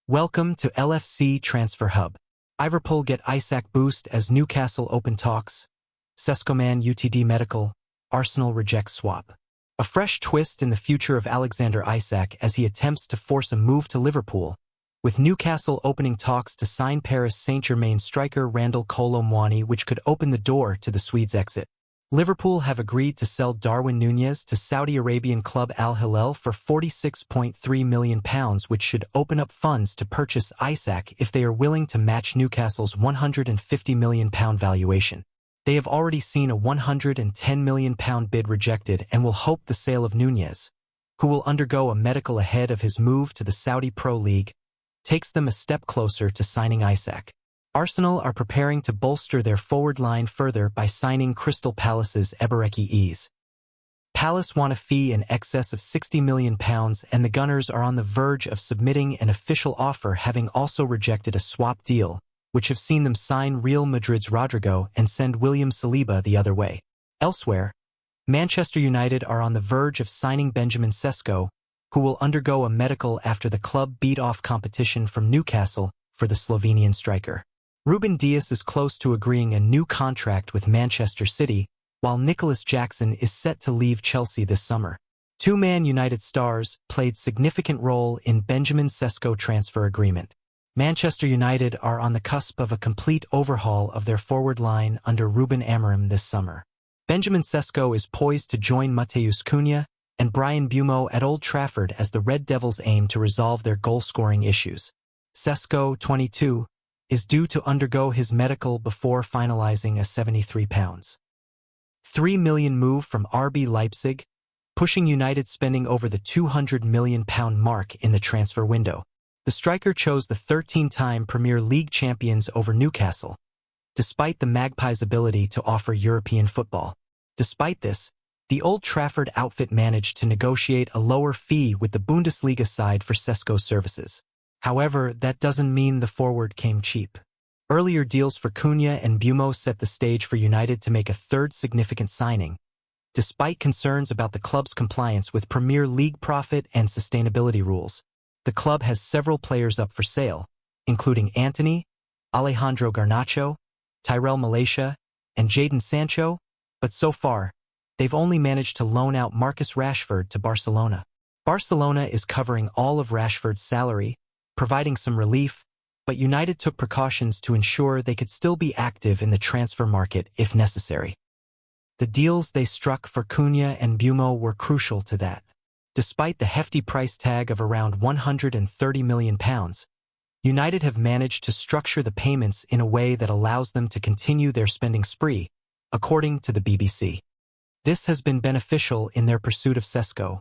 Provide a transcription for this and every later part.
Welcome to LFC Transfer Hub. Liverpool get Isak boost as Newcastle open talks. Sesko UTD medical. Arsenal rejects swap. A fresh twist in the future of Alexander Isak as he attempts to force a move to Liverpool, with Newcastle opening talks to sign Paris Saint-Germain striker Randal Kolo Muani, which could open the door to the Swedes' exit. Liverpool have agreed to sell Darwin Núñez to Saudi Arabian club Al Hilal for £46.3 million, which should open up funds to purchase Isak if they are willing to match Newcastle's £150 million valuation. They have already seen a £110 million bid rejected and will hope the sale of Núñez, who will undergo a medical ahead of his move to the Saudi Pro League, takes them a step closer to signing Isak. Arsenal are preparing to bolster their forward line further by signing Crystal Palace's Ebereki Eze. Palace want a fee in excess of £60 million, and the Gunners are on the verge of submitting an official offer, having also rejected a swap deal, which have seen them sign Real Madrid's Rodrigo and send William Saliba the other way. Elsewhere, Manchester United are on the verge of signing Benjamin Sesko, who will undergo a medical after the club beat off competition from Newcastle for the Slovenian striker. Ruben Dias is close to agreeing a new contract with Manchester City, while Nicholas Jackson is set to leave Chelsea this summer. Two Man United stars played significant role in Benjamin Sesko transfer agreement. Manchester United are on the cusp of a complete overhaul of their forward line under Ruben Amorim this summer. Benjamin Sesko is poised to join Matheus Cunha and Bryan Mbeumo at Old Trafford as the Red Devils aim to resolve their goal-scoring issues. Sesko, 22, is due to undergo his medical before finalizing a £73.3 million move from RB Leipzig, pushing United spending over the £200 million mark in the transfer window. The striker chose the 13-time Premier League champions over Newcastle, despite the Magpies' ability to offer European football. Despite this, the Old Trafford outfit managed to negotiate a lower fee with the Bundesliga side for Sesko's services. However, that doesn't mean the forward came cheap. Earlier deals for Cunha and Mbeumo set the stage for United to make a third significant signing, despite concerns about the club's compliance with Premier League profit and sustainability rules. The club has several players up for sale, including Antony, Alejandro Garnacho, Tyrell Malacia, and Jadon Sancho, but so far, they've only managed to loan out Marcus Rashford to Barcelona. Barcelona is covering all of Rashford's salary, providing some relief, but United took precautions to ensure they could still be active in the transfer market if necessary. The deals they struck for Cunha and Mbeumo were crucial to that. Despite the hefty price tag of around £130 million, United have managed to structure the payments in a way that allows them to continue their spending spree, according to the BBC. This has been beneficial in their pursuit of Sesko,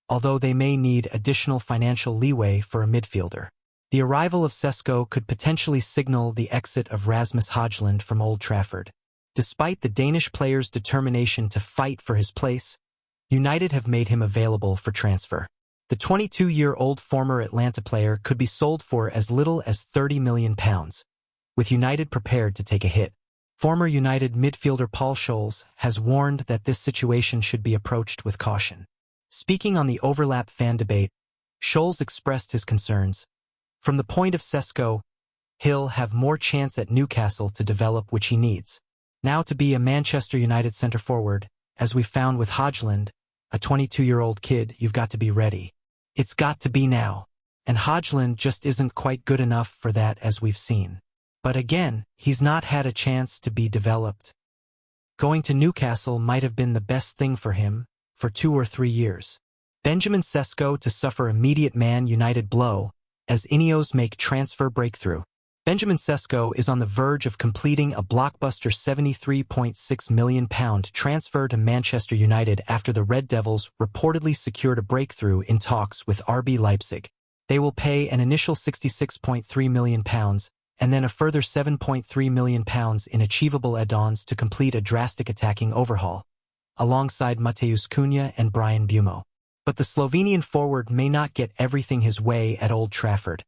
although they may need additional financial leeway for a midfielder. The arrival of Sesko could potentially signal the exit of Rasmus Højlund from Old Trafford. Despite the Danish player's determination to fight for his place, United have made him available for transfer. The 22-year-old former Atlanta player could be sold for as little as £30 million, with United prepared to take a hit. Former United midfielder Paul Scholes has warned that this situation should be approached with caution. Speaking on the overlap fan debate, Scholes expressed his concerns. From the point of Sesko, he'll have more chance at Newcastle to develop, which he needs. Now to be a Manchester United centre-forward, as we found with Højlund, a 22-year-old kid, you've got to be ready. It's got to be now. And Højlund just isn't quite good enough for that, as we've seen. But again, he's not had a chance to be developed. Going to Newcastle might have been the best thing for him for 2 or 3 years. Benjamin Sesko to suffer immediate Man United blow as Ineos make transfer breakthrough. Benjamin Sesko is on the verge of completing a blockbuster £73.6 million transfer to Manchester United after the Red Devils reportedly secured a breakthrough in talks with RB Leipzig. They will pay an initial £66.3 million and then a further £7.3 million in achievable add-ons to complete a drastic attacking overhaul, alongside Matheus Cunha and Bryan Mbeumo. But the Slovenian forward may not get everything his way at Old Trafford,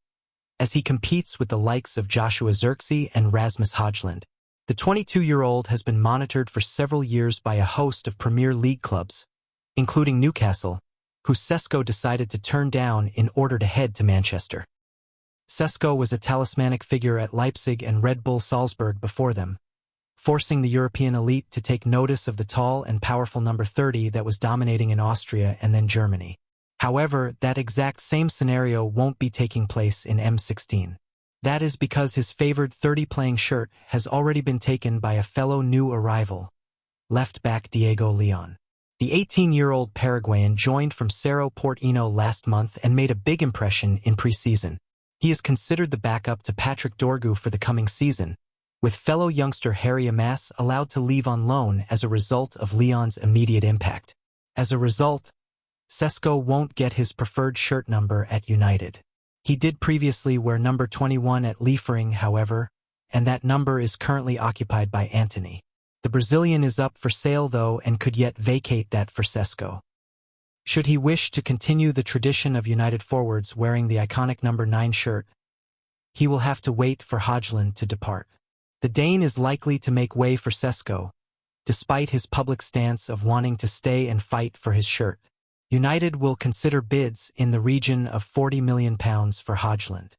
as he competes with the likes of Joshua Zirkzee and Rasmus Højlund. The 22-year-old has been monitored for several years by a host of Premier League clubs, including Newcastle, who Sesko decided to turn down in order to head to Manchester. Sesko was a talismanic figure at Leipzig and Red Bull Salzburg before them, forcing the European elite to take notice of the tall and powerful number 30 that was dominating in Austria and then Germany. However, that exact same scenario won't be taking place in M16. That is because his favored 30-playing shirt has already been taken by a fellow new arrival, left-back Diego Leon. The 18-year-old Paraguayan joined from Cerro Porteño last month and made a big impression in pre-season. He is considered the backup to Patrick Dorgu for the coming season, with fellow youngster Harry Amas allowed to leave on loan as a result of Leon's immediate impact. As a result, Sesko won't get his preferred shirt number at United. He did previously wear number 21 at Liefering, however, and that number is currently occupied by Antony. The Brazilian is up for sale though and could yet vacate that for Sesko. Should he wish to continue the tradition of United forwards wearing the iconic number 9 shirt, he will have to wait for Højlund to depart. The Dane is likely to make way for Sesko, despite his public stance of wanting to stay and fight for his shirt. United will consider bids in the region of £40 million for Højlund.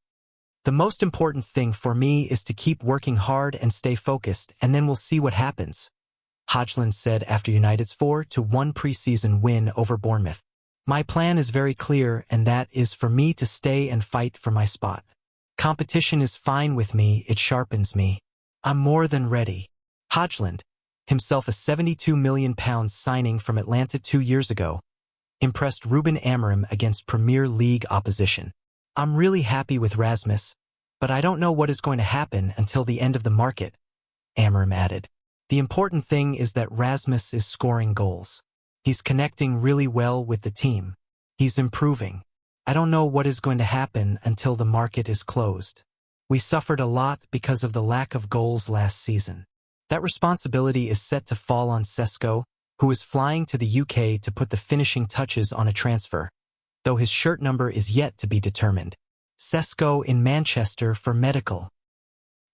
The most important thing for me is to keep working hard and stay focused, and then we'll see what happens, Højlund said after United's 4-1 preseason win over Bournemouth. My plan is very clear, and that is for me to stay and fight for my spot. Competition is fine with me, it sharpens me. I'm more than ready. Højlund, himself a £72 million signing from Atlanta 2 years ago, impressed Ruben Amorim against Premier League opposition. I'm really happy with Rasmus, but I don't know what is going to happen until the end of the market, Amorim added. The important thing is that Rasmus is scoring goals. He's connecting really well with the team. He's improving. I don't know what is going to happen until the market is closed. We suffered a lot because of the lack of goals last season. That responsibility is set to fall on Sesko, who is flying to the UK to put the finishing touches on a transfer, though his shirt number is yet to be determined. Sesko in Manchester for medical.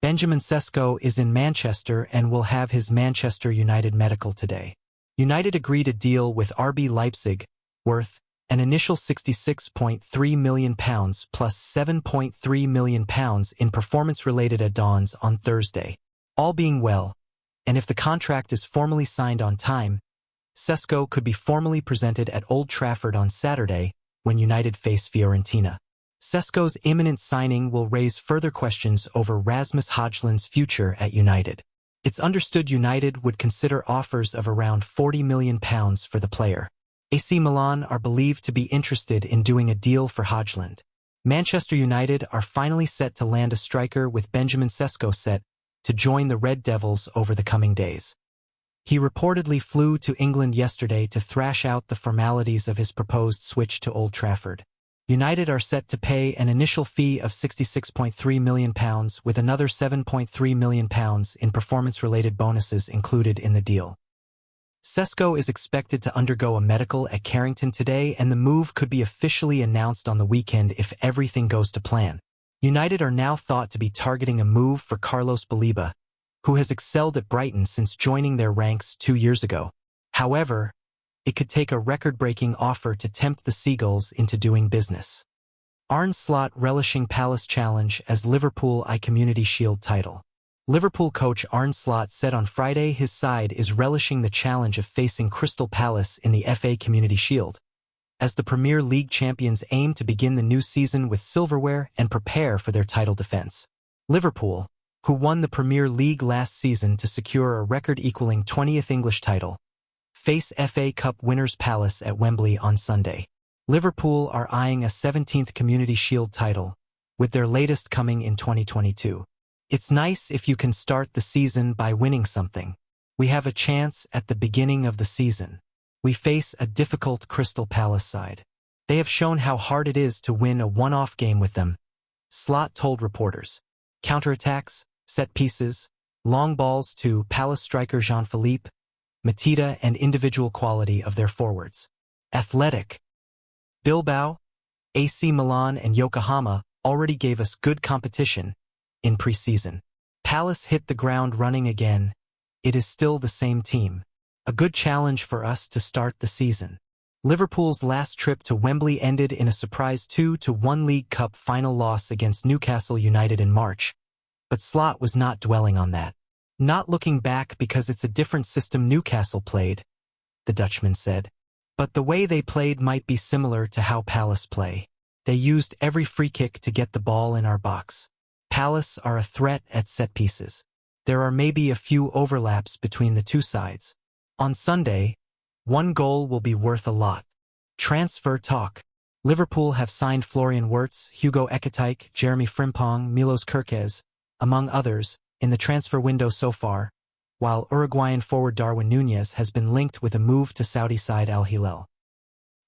Benjamin Sesko is in Manchester and will have his Manchester United medical today. United agreed a deal with RB Leipzig, worth an initial £66.3 million plus £7.3 million in performance-related add-ons on Thursday. All being well, and if the contract is formally signed on time, Sesko could be formally presented at Old Trafford on Saturday when United face Fiorentina. Sesko's imminent signing will raise further questions over Rasmus Højlund's future at United. It's understood United would consider offers of around £40 million for the player. AC Milan are believed to be interested in doing a deal for Højlund. Manchester United are finally set to land a striker with Benjamin Sesko set to join the Red Devils over the coming days. He reportedly flew to England yesterday to thrash out the formalities of his proposed switch to Old Trafford. United are set to pay an initial fee of £66.3 million with another £7.3 million in performance-related bonuses included in the deal. Sesko is expected to undergo a medical at Carrington today, and the move could be officially announced on the weekend if everything goes to plan. United are now thought to be targeting a move for Carlos Baleba, who has excelled at Brighton since joining their ranks 2 years ago. However, it could take a record-breaking offer to tempt the Seagulls into doing business. Arne Slot relishing Palace challenge as Liverpool Community Shield title. Liverpool coach Arne Slot said on Friday his side is relishing the challenge of facing Crystal Palace in the FA Community Shield, as the Premier League champions aim to begin the new season with silverware and prepare for their title defence. Liverpool, who won the Premier League last season to secure a record-equaling 20th English title, face FA Cup winners Palace at Wembley on Sunday. Liverpool are eyeing a 17th Community Shield title, with their latest coming in 2022. It's nice if you can start the season by winning something. We have a chance at the beginning of the season. We face a difficult Crystal Palace side. They have shown how hard it is to win a one-off game with them, Slot told reporters. Counterattacks, set pieces, long balls to Palace striker Jean-Philippe Mateta, and individual quality of their forwards. Athletic. Bilbao, AC Milan and Yokohama already gave us good competition in pre-season. Palace hit the ground running again. It is still the same team. A good challenge for us to start the season. Liverpool's last trip to Wembley ended in a surprise 2-1 League Cup final loss against Newcastle United in March, but Slot was not dwelling on that. Not looking back because it's a different system Newcastle played, the Dutchman said. But the way they played might be similar to how Palace play. They used every free kick to get the ball in our box. Palace are a threat at set pieces. There are maybe a few overlaps between the two sides. On Sunday, one goal will be worth a lot. Transfer talk. Liverpool have signed Florian Wirtz, Hugo Ekitike, Jeremy Frimpong, Milos Kerkez, among others, in the transfer window so far, while Uruguayan forward Darwin Núñez has been linked with a move to Saudi side Al Hilal.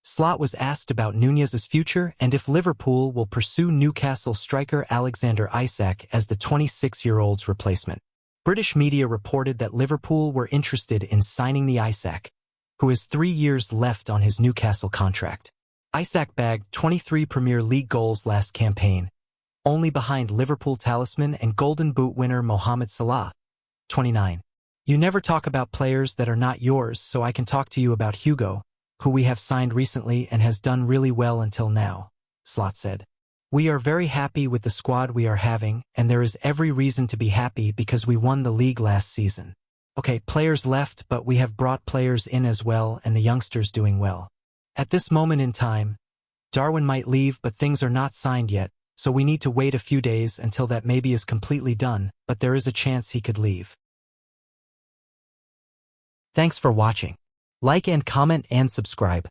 Slot was asked about Núñez's future and if Liverpool will pursue Newcastle striker Alexander Isak as the 26-year-old's replacement. British media reported that Liverpool were interested in signing the Isak, who has 3 years left on his Newcastle contract. Isak bagged 23 Premier League goals last campaign, only behind Liverpool talisman and Golden Boot winner Mohamed Salah, 29. You never talk about players that are not yours, so I can talk to you about Hugo, who we have signed recently and has done really well until now, Slot said. We are very happy with the squad we are having, and there is every reason to be happy because we won the league last season. Okay, players left, but we have brought players in as well and the youngsters doing well. At this moment in time, Darwin might leave but things are not signed yet, so we need to wait a few days until that maybe is completely done, but there is a chance he could leave. Thanks for watching. Like and comment and subscribe.